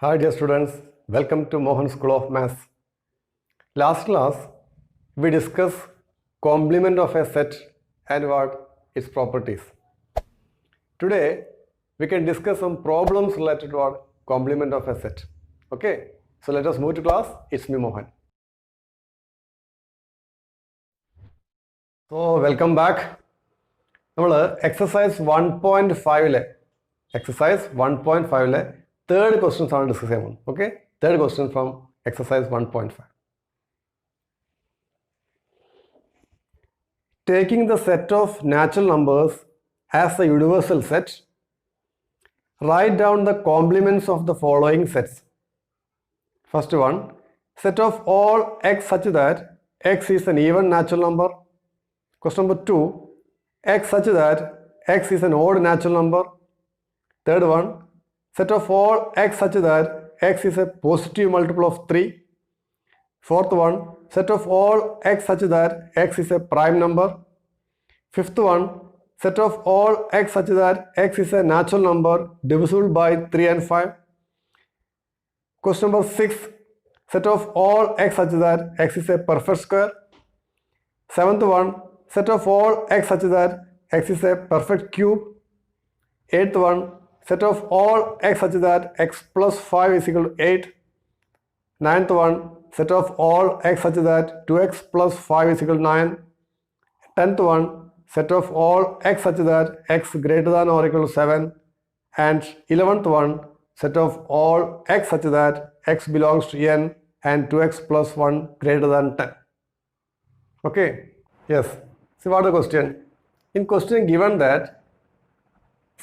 Hi dear students, welcome to Mohan School of Maths. Last class we discussed complement of a set and what its properties. Today we can discuss some problems related to what complement of a set. Okay, so let us move to class. It's me Mohan. So welcome back. നമ്മൾ exercise 1.5 exercise 1.5 third questions ആണ് discuss ചെയ്യാൻ പോകുന്നത്. Okay, third question from exercise 1.5. Taking the set of natural numbers as a universal set, write down the complements of the following sets. First one, set of all x such that x is an even natural number. Question number 2, x such that x is an odd natural number. Third one, set of all x such that x is a positive multiple of 3. Fourth one, set of all x such that x is a prime number. Fifth one, set of all x such that x is a natural number divisible by 3 and 5. Question number 6, set of all x such that x is a perfect square. Seventh one, set of all x such that x is a perfect cube. Eighth one, set of all x such that x plus 5 is equal to 8. Ninth one, set of all x such that 2x plus 5 is equal to 9. Tenth one, set of all x such that x greater than or equal to 7. And 11th one, set of all x such that x belongs to n and 2x plus 1 greater than 10. Okay, yes. See what is the question? In question given that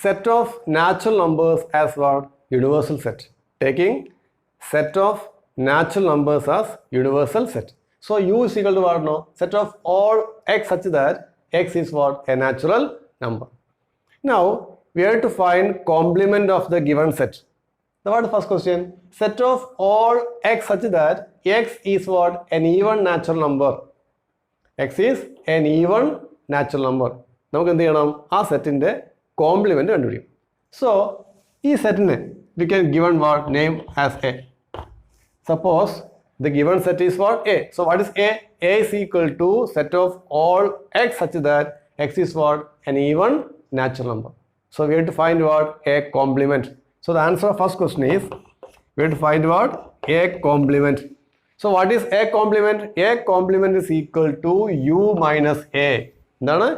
set of natural numbers as what? Universal set. Taking set of natural numbers as universal set. So u is equal to what? No? Set of all x such that x is what? A natural number. Now we have to find complement of the given set. So what is the first question? Set of all x such that x is what? An even natural number. X is an even natural number. നമുക്ക് എന്ത് ചെയ്യണം? ആ സെറ്റിൻ്റെ compliment കണ്ടുപിടിക്കും. So ഈ സെറ്റിന് we can given what name as A. Suppose the given set is what A. So what is A? A is equal to set of all x such that x is what? An even natural number. So we have to find what? A complement. So the answer of first question is we have to find what? A complement. So what is A complement? A complement is equal to u minus a. എന്താണ്?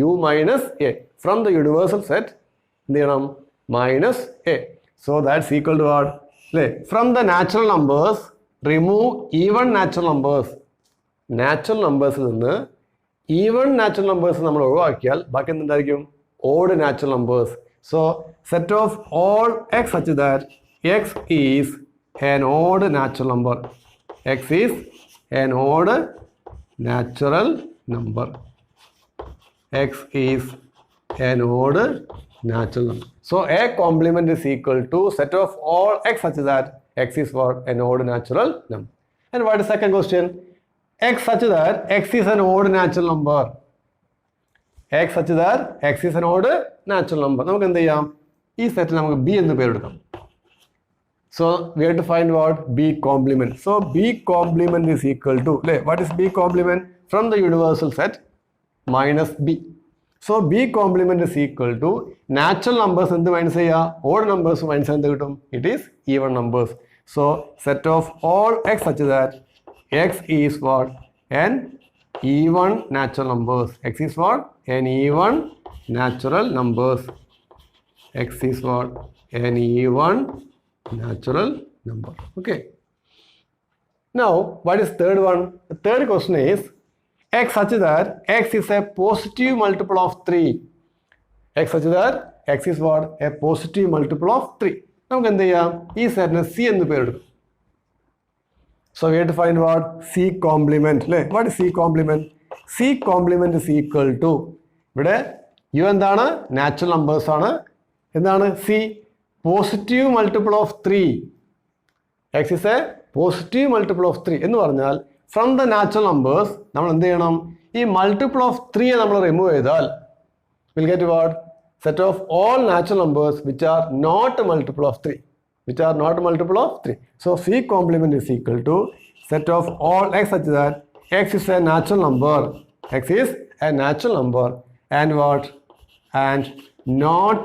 u minus a. From the universal set, എന്ത് ചെയ്യണം? Minus a. So that's equal to what? From the natural numbers, remove even natural numbers. Natural numbers നിന്ന് even natural numbers നമ്മൾ ഒഴിവാക്കിയാൽ ബാക്കി എന്തുണ്ടായിരിക്കും? Odd natural numbers. So set of all x such that x is an odd natural number. X is an odd natural number. X is an odd natural number. So a complement is equal to set of all x such that x is what? An odd natural number. And what is second question? X such that x is an odd natural number. X such that x is an odd natural number. നമുക്ക് എന്ത് ചെയ്യാം? ഈ സെറ്റിൽ നമുക്ക് b എന്ന് പേരെടുക്കാം. So we have to find what? B complement. So B complement is equal to, what is B complement? From the universal set minus B. So B complement is equal to natural numbers എന്ത് minus ചെയ്യുക? Odd numbers minus എന്ത് കിട്ടും? It is even numbers. So set of all x such that x is what? An even natural numbers. X is what? An even natural numbers. X is what? An even natural number. Okay. Now what is third one? The third question is x such that x is a positive multiple of 3. X such that x is what? A positive multiple of 3. നമുക്ക് എന്ത് ചെയ്യാം? ഈ സെറ്റിന് C എന്ന് പേരെടുക്കും. So we have to find what? C complement. What is C complement? C complement is equal to, ഇവിടെ u എന്താണ്? Natural numbers ആണ്. എന്താണ്? C positive multiple of 3. x is a positive multiple of 3 എന്ന് പറഞ്ഞാൽ from the natural numbers നമ്മൾ എന്ത് ചെയ്യണം? ഈ മൾട്ടിപ്പിൾ ഓഫ് 3 നമ്മൾ റിമൂവ് ചെയ്താൽ will get what? Set of all natural numbers which are not a multiple of 3. which are not multiple of 3. So C complement is equal to set of all x such that x is a natural number. X is a natural number and what? And not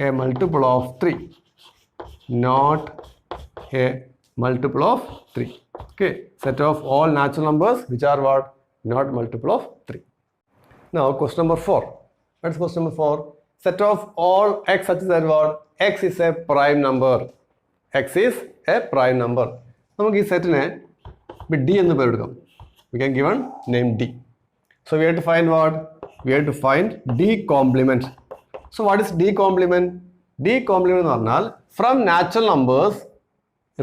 a multiple of 3. Not a multiple of 3. Okay. Set of all natural numbers which are what? Not multiple of 3. Now question number 4. What's question number 4? Set of all x such that what? X is a prime number. X is a prime number. നമുക്ക് ഈ സെറ്റിനെ D എന്ന് പേരെടുക്കാം. We can give a name D. So we have to find what? We have to find D complement. So what is D complement? D complement എന്ന് പറഞ്ഞാൽ from natural numbers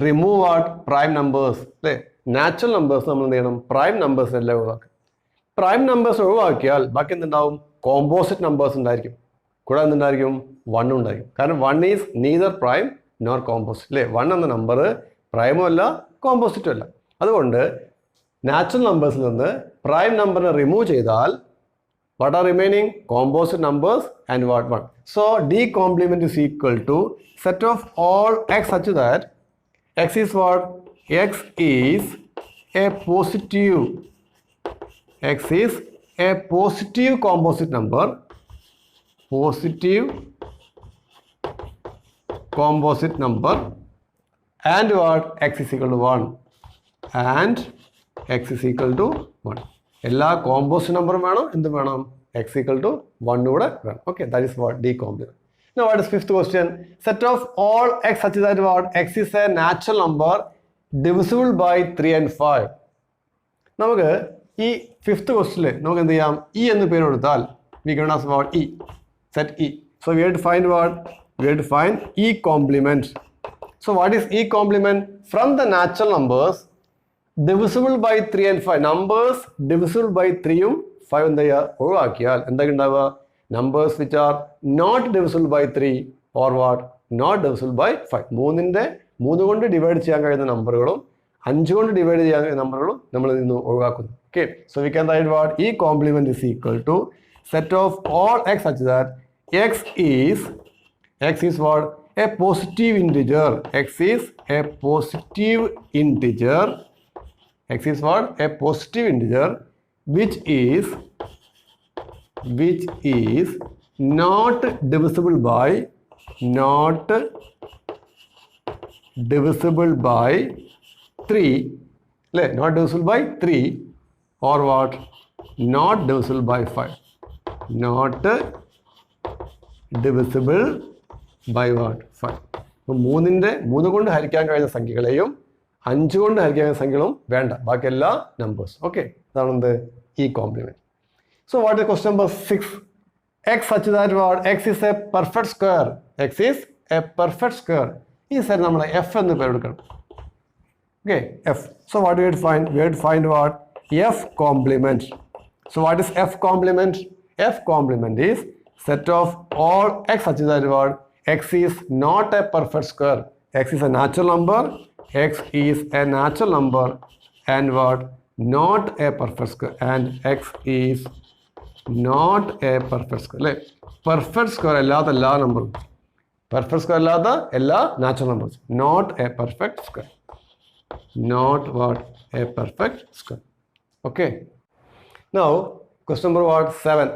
remove what? Prime numbers. അല്ലേ? Natural numbers നമ്മൾ എന്ത് ചെയ്യണം? Prime numbers എല്ലാം ഒഴിവാക്കുക. Prime numbers ഒഴിവാക്കിയാൽ ബാക്കി എന്തുണ്ടാവും? Composite numbers ഉണ്ടായിരിക്കും. കൂടെ എന്തുണ്ടായിരിക്കും? 1 ഉണ്ടായിരിക്കും. കാരണം 1 is neither prime nor composite. അല്ലേ? 1 എന്ന നമ്പർ പ്രൈമും അല്ല കോമ്പോസിറ്റും അല്ല. അതുകൊണ്ട് നാച്ചുറൽ നമ്പേഴ്സിൽ നിന്ന് പ്രൈം നമ്പറിനെ റിമൂവ് ചെയ്താൽ what are remaining? Composite numbers and what 1. So D complement is equal to set of all x such that x is what? X is a positive. X is a positive composite number. Positive composite number and what? X is equal to 1. And x is equal to 1. എല്ലാ composite നമ്പറും വേണം, എന്തും വേണം? x equal to 1 കൂടെ വേണം. Okay, that is what D complement. Now what is fifth question? Set of all x such that what? X is a natural number divisible by 3 and 5. നമുക്ക് ഈ fifth ക്വസ്റ്റില് നമുക്ക് എന്ത് ചെയ്യാം? E എന്ന് പേര് കൊടുത്താൽ we can ask about E. Set E. So we have to find what? We have to find E complement. So what is E complement? From the natural numbers divisible by 3 and 5. Numbers divisible by 3ഉം 5 എന്താ ചെയ്യുക? ഒഴിവാക്കിയാൽ എന്തൊക്കെ ഉണ്ടാവുക? Numbers which are not divisible by 3 or what? Not divisible by 5. 3 കൊണ്ട് divide ചെയ്യാൻ കഴിയുന്ന നമ്പറുകളും 5 കൊണ്ട് ഡിവൈഡ് ചെയ്യാൻ കഴിയുന്ന നമ്പറുകളും നമ്മൾ ഇന്ന് ഒഴിവാക്കുന്നു. Okay. So we can write what? E complement is equal to set of all x such that x is what? A positive integer. X is a positive integer. X is what? A positive integer which is not divisible by 3. Not divisible by 3 or what? Not divisible by 5. Not divisible by what? 5. അപ്പോൾ 3 കൊണ്ട് ഹരിക്കാൻ കഴിയുന്ന സംഖ്യകളെയും 5 കൊണ്ട് ഹരിക്കാൻ കഴിയുന്ന സംഖ്യകളും വേണ്ട, ബാക്കി എല്ലാ numbers. Okay, അതാണ് എന്ത്? ഈ complement. So what is question number 6? X such that what? X is a perfect square. X is a perfect square. ഈ സെറ്റ് നമ്മൾ F എന്ന് പേര് കൊടുക്കണം. Okay, F. So what do we have to find? We have to find what? F complement. So what is F complement? F complement is set of all x such that what? X is not a perfect square. X is a natural number. X is a natural number and what? Not a perfect square. And x is not a perfect square. അല്ലേ? Perfect square അല്ലാത്ത എല്ലാ നമ്പറും, perfect square അല്ലാത്ത എല്ലാ natural numbers, not a perfect square. Not what? A perfect square. Okay. Now question number what? 7.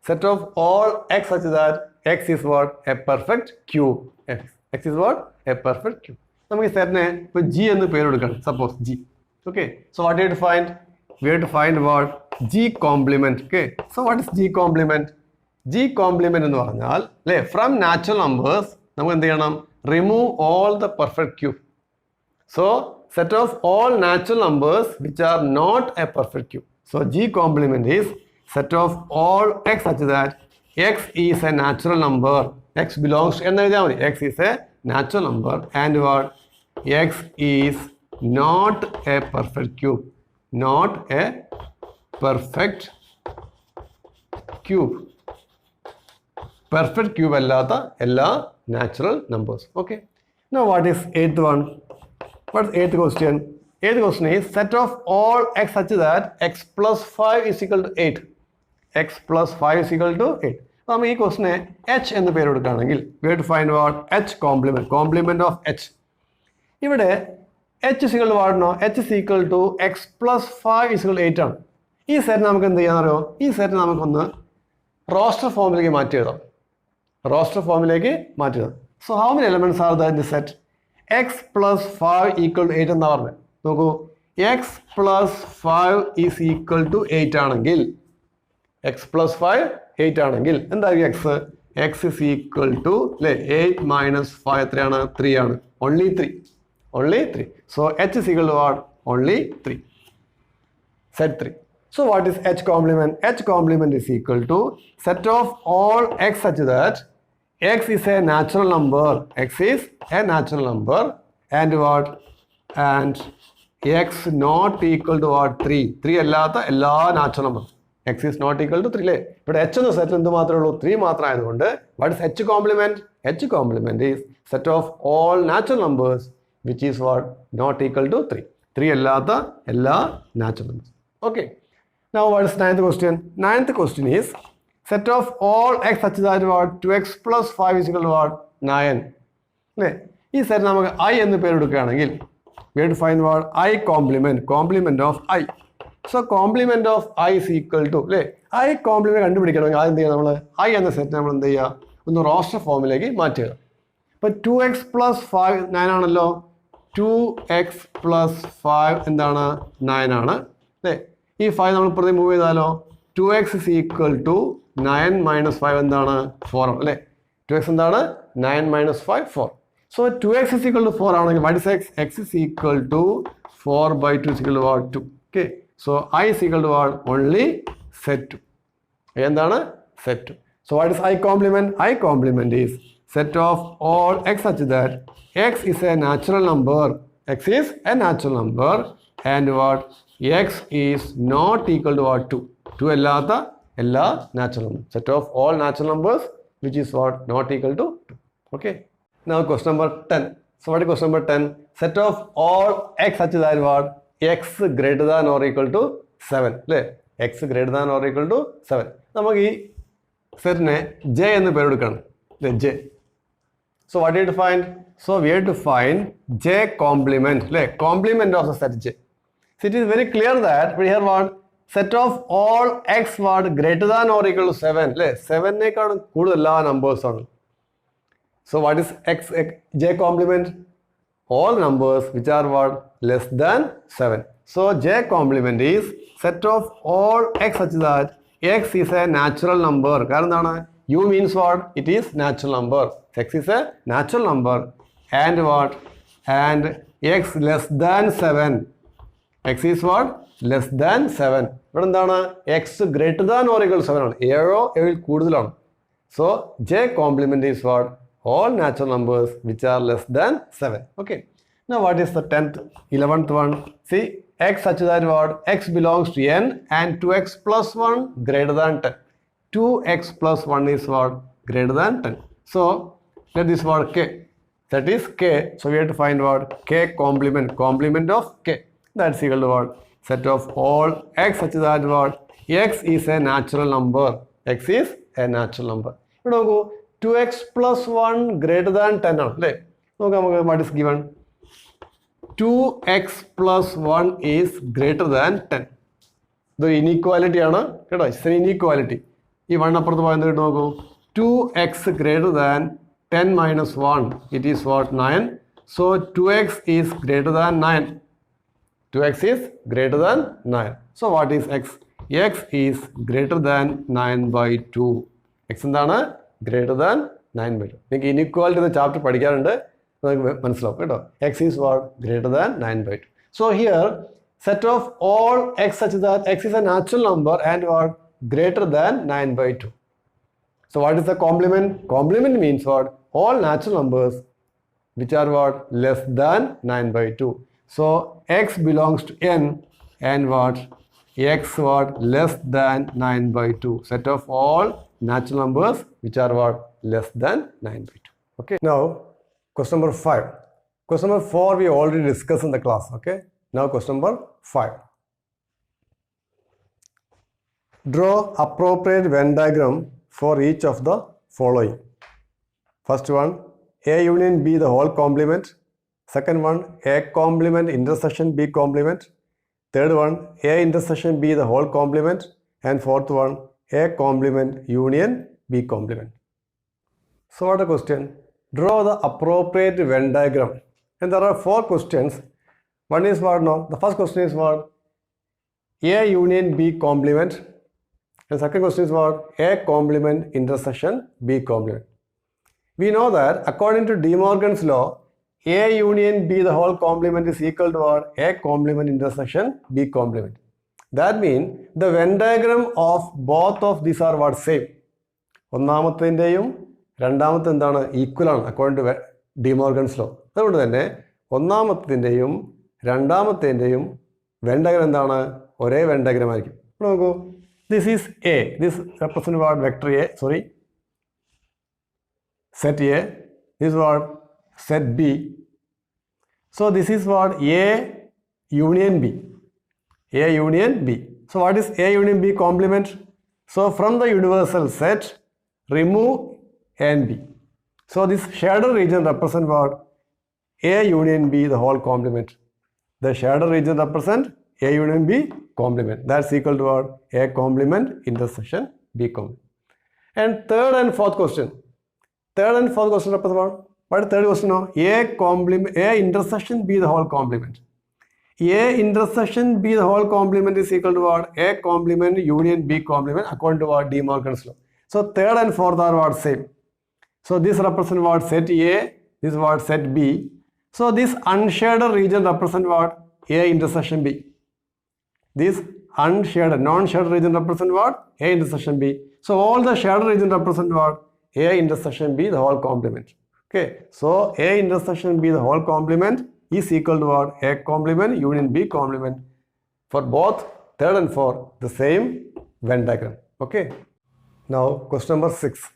Set of all x such that x is what? A perfect cube. X is what? A perfect cube. നമുക്ക് ഈ സെറ്റിനെ ഇപ്പോൾ G എന്ന് പേര് കൊടുക്കണം. Suppose G. Okay. So what do you have to find? We have to find what? G complement. Okay. So what is G complement? G complement എന്ന് പറഞ്ഞാൽ അല്ലേ, ഫ്രം നാച്ചുറൽ നമ്പേഴ്സ് നമുക്ക് എന്ത് ചെയ്യണം? Remove all the perfect cube. So set of all natural numbers which are not a perfect cube. So G complement is set of all x such that x is a natural number. X belongs to x is a natural number and what? X is not a perfect cube. Not a perfect cube. Perfect cube അല്ലാത്ത എല്ലാ natural numbers. Okay. Now what is 8th one? What's 8th question? 8th question is set of all x such that x plus 5 is equal to 8. X plus 5 is equal to 8. നമ്മൾ ഈ ക്വസ്റ്റിനെ H എന്ന് പേര് കൊടുക്കുകയാണെങ്കിൽ we have to find what h complement of h. ഇവിടെ h is equal to what? No, h is equal to x plus 5 is equal to 8 ആണ്. ഈ set നമുക്ക് എന്ത് ചെയ്യാനറിയോ? ഈ സെറ്റ് നമുക്കൊന്ന് റോസ്റ്റർ ഫോമിലേക്ക് മാറ്റി എഴുതാം. So how many elements are there in the set? X plus 5 equal to 8 എന്നാ പറഞ്ഞത്. നോക്കൂ, X plus 5 is equal to 8 ആണെങ്കിൽ, എക്സ് പ്ലസ് 5 8 ആണെങ്കിൽ എന്തായിരിക്കും X? X is equal to അല്ലേ 8 മൈനസ് 5 എത്രയാണ്? 3 ആണ്. Only 3. So H is equal to what? Only 3. Set 3. So what is H complement? H complement is equal to set of all x such that x is a natural number. X is a natural number and what? And x not equal to what? 3. 3 അല്ലാത്ത എല്ലാ natural numbers. X is not equal to 3 അല്ലേ? ഇവിടെ H എന്ന സെറ്റിൽ എന്ത് മാത്രമേ ഉള്ളൂ? 3 മാത്രം ആയതുകൊണ്ട് what is H complement? H complement is set of all natural numbers which is what? Not equal to 3. 3 അല്ലാത്ത എല്ലാ natural numbers. Okay. Now what is ninth question? Ninth question is set of all x such that what? 2x plus 5 is equal to what? 9. അല്ലേ? ഈ set നമുക്ക് I എന്ന് പേര് കൊടുക്കുകയാണെങ്കിൽ we have to find what? I complement of I. So complement of I is equal to അല്ലേ? I complement കണ്ടുപിടിക്കണമെങ്കിൽ ആദ്യം എന്ത് ചെയ്യുക? നമ്മൾ I എന്ന സെറ്റ് നമ്മൾ എന്ത് ചെയ്യുക? ഒന്ന് റോസ്റ്റർ ഫോമിലേക്ക് മാറ്റുക. അപ്പോൾ 2x plus 5 9 ആണല്ലോ. 2x plus 5 എന്താണ്? 9 ആണ് അല്ലേ? ഈ 5 നമ്മൾ പ്രതി മൂവ് ചെയ്താലോ 2x is equal to 9 minus 5 എന്താണ്? 4 ആണ് അല്ലേ? 2x എന്താണ്? 9 minus 5 4. So 2x is equal to 4 ആണെങ്കിൽ what is x? X is equal to 4 by 2 is equal to what? 2. Okay. So I is equal to what? Only set 2. എന്താണ്? Set 2. So what is I complement? I complement is set of all x such that x is a natural number. X is a natural number and what? X is not equal to what? 2. 2 അല്ലാത്ത എല്ലാ natural numbers. Set of all natural numbers which is what? Not equal to 2. Okay. Now question number 10. So what is question number 10? Set of all x such that what? X greater than or equal to 7. അല്ലേ? X greater than or equal to 7. നമുക്ക് ഈ സെറ്റിനെ J എന്ന് പേര് കൊടുക്കണം. അല്ലേ? J. So what do you have to find? So we have to find J complement. അല്ലേ? Complement of the set J. So it is very clear that we have what? Set of all x what? Greater than or equal to 7. അല്ലേ? 7നേക്കാളും കൂടുതൽ എല്ലാ numbers ആണ്. So what is J complement? All numbers which are what? Less than 7. So J complement is set of all x such that x is a natural number. കാരണം എന്താണ്? U means what? It is natural number. X is a natural number and what? And x less than 7. X is what? Less than 7. ഇവിടെ എന്താണ്? X greater than or equal to 7 ആണ്. 7 കൂടുതലാണ്. So J complement is what? All natural numbers which are less than 7. Okay. Now what is the 11th one? See, x such that what? X belongs to n and 2x plus 1 greater than 10. 2x plus 1 is what? Greater than 10. So let this word k. That is k. So we have to find what? K complement of k. That's equal to what? Set of all x such that what? X is a natural number. X is a natural number. ഇവിടെ നോക്കൂ 2x plus 1 greater than 10 ആണ് അല്ലേ? നോക്കാം നമുക്ക് what is given? 2x plus 1 is greater than 10. ഇതൊരു inequality ആണ് കേട്ടോ. It's an inequality. ഈ 1 അപ്പുറത്ത് പോയത് കേട്ട് നോക്കൂ 2x greater than 10 minus 1. It is what? 9. So 2x is greater than 9. 2x is greater than 9. So what is x? X is greater than 9 by 2. X എന്താണ്? Greater than 9 by 2. നിങ്ങൾക്ക് inequality എന്ന chapter പഠിക്കാറുണ്ട്, നിങ്ങൾക്ക് മനസ്സിലാവും കേട്ടോ. X is what? Greater than 9 by 2. So here set of all x such that x is a natural number and what? Greater than 9 by 2. So what is the complement? Complement means what? All natural numbers which are what? Less than 9 by 2. So x belongs to n and what? X what? Less than 9 by 2. Set of all natural numbers which are what? Less than 9 by 2. Okay. Now question number 5. Question number 4 we already discussed in the class. Okay. Now question number 5. Draw appropriate Venn diagram for each of the following. First one, A union B the whole complement. Second one, A complement intersection B complement. Third one, A intersection B the whole complement. And fourth one, A complement union B complement. So what a question? Draw the appropriate Venn diagram. And there are 4 questions. One is what now? The first question is what? A union B complement. And second question is what? A complement intersection B complement. We know that according to De Morgan's law, A union B the whole complement is equal to what? A complement intersection B complement. That means the Venn diagram of both of these are what? Same. ഒന്നാമത്തേൻ്റെയും രണ്ടാമത്തെ എന്താണ്? Equal ആണ് according to De Morgan's law. അതുകൊണ്ട് തന്നെ ഒന്നാമത്തിൻ്റെയും രണ്ടാമത്തേൻ്റെയും Venn diagram എന്താണ്? ഒരേ Venn diagram ആയിരിക്കും. ഇവിടെ നോക്കൂ, this is A, this represent what? Vector A, sorry set A, this is what? Set B. So this is what? A union B. A union B. So what is A union B complement? So from the universal set, remove A and B. So this shaded region represent what? A union B the whole complement. The shaded region represent A union B complement. That's equal to what? A complement intersection B complement. And third and fourth question. Third and fourth question represent what? What is third question now? A complement, A intersection B the whole complement. A intersection B the whole complement is equal to what? A complement union B complement according to what? De Morgan's law. So third and fourth are what? Same. So this represent what? Set A, this is what? Set B. So this unshaded region represent what? A intersection B. This unshaded, non-shaded region represent what? A intersection B. So all the shaded region represent what? A intersection B the whole complement. Okay, so A intersection B the whole complement is equal to what? A complement union B complement. For both third and fourth, the same Venn diagram. Okay. Now question number 6.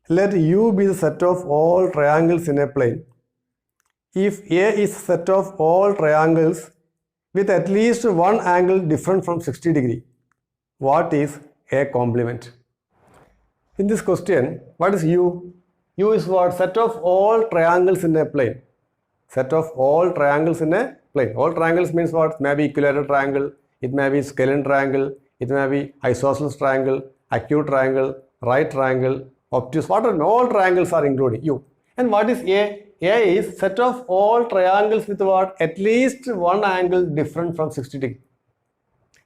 Let U be the set of all triangles in a plane. If A is a set of all triangles with at least one angle different from 60 degree, what is A complement? In this question, what is U? U is what? Set of all triangles in a plane. Set of all triangles in a plane. All triangles means what? It may be equilateral triangle, it may be scalene triangle, it may be isosceles triangle, acute triangle, right triangle, obtuse. What are all triangles are including U. And what is A? A is set of all triangles with what? At least one angle different from 60 degree.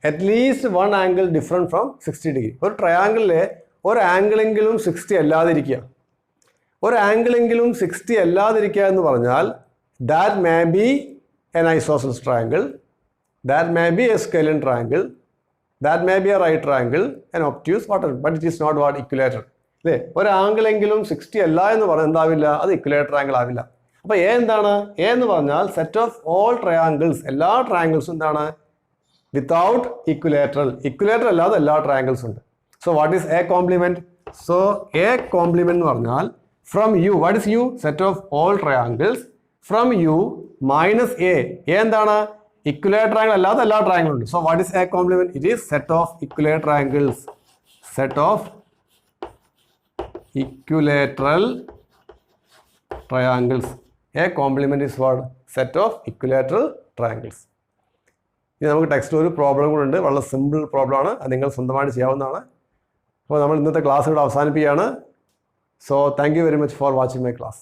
At least one angle different from 60 degree. ഒരു ട്രയാങ്കിളിലെ ഒരു ആംഗിളെങ്കിലും 60 അല്ലാതിരിക്കുക. ഒരു ആംഗിളെങ്കിലും 60 അല്ലാതിരിക്കുക എന്ന് പറഞ്ഞാൽ that may be an isosceles triangle, that may be a scalene triangle, that may be a right triangle, an obtuse, whatever, but it is not what? Equilateral. അല്ലേ? ഒരു ആംഗിളെങ്കിലും 60 അല്ല എന്ന് പറഞ്ഞാൽ എന്താവില്ല? അത് ഇക്വലേറ്റർ ട്രയാങ്കിൾ ആവില്ല. അപ്പോൾ എ എന്താണ്? എ എന്ന് പറഞ്ഞാൽ സെറ്റ് ഓഫ് ഓൾ ട്രയാങ്കിൾസ്, എല്ലാ ട്രയാങ്കിൾസും എന്താണ്? Without equilateral. ഇക്വലേറ്റർ അല്ലാതെ എല്ലാ ട്രയാങ്കിൾസും ഉണ്ട്. So what is A complement? So A complement എന്ന് പറഞ്ഞാൽ from U, what is U? Set of all triangles from U minus A. എന്താണ്? ഇക്വലേറ്റർ ട്രയാങ്കിൾ അല്ലാതെ എല്ലാ ട്രയാങ്കിളും ഉണ്ട്. So what is A complement? It is set of equilateral triangles. സെറ്റ് ഓഫ് equilateral triangles. A complement is what? Set of equilateral triangles. ഇനി നമുക്ക് ടെക്സ്റ്റിൽ ഒരു പ്രോബ്ലം കൂടെ ഉണ്ട്. വളരെ സിമ്പിൾ പ്രോബ്ലം ആണ്. അത് നിങ്ങൾ സ്വന്തമായിട്ട് ചെയ്യാവുന്നതാണ്. അപ്പോൾ നമ്മൾ ഇന്നത്തെ ക്ലാസ് ഇവിടെ അവസാനിപ്പിക്കുകയാണ്. So thank you very much for watching my class.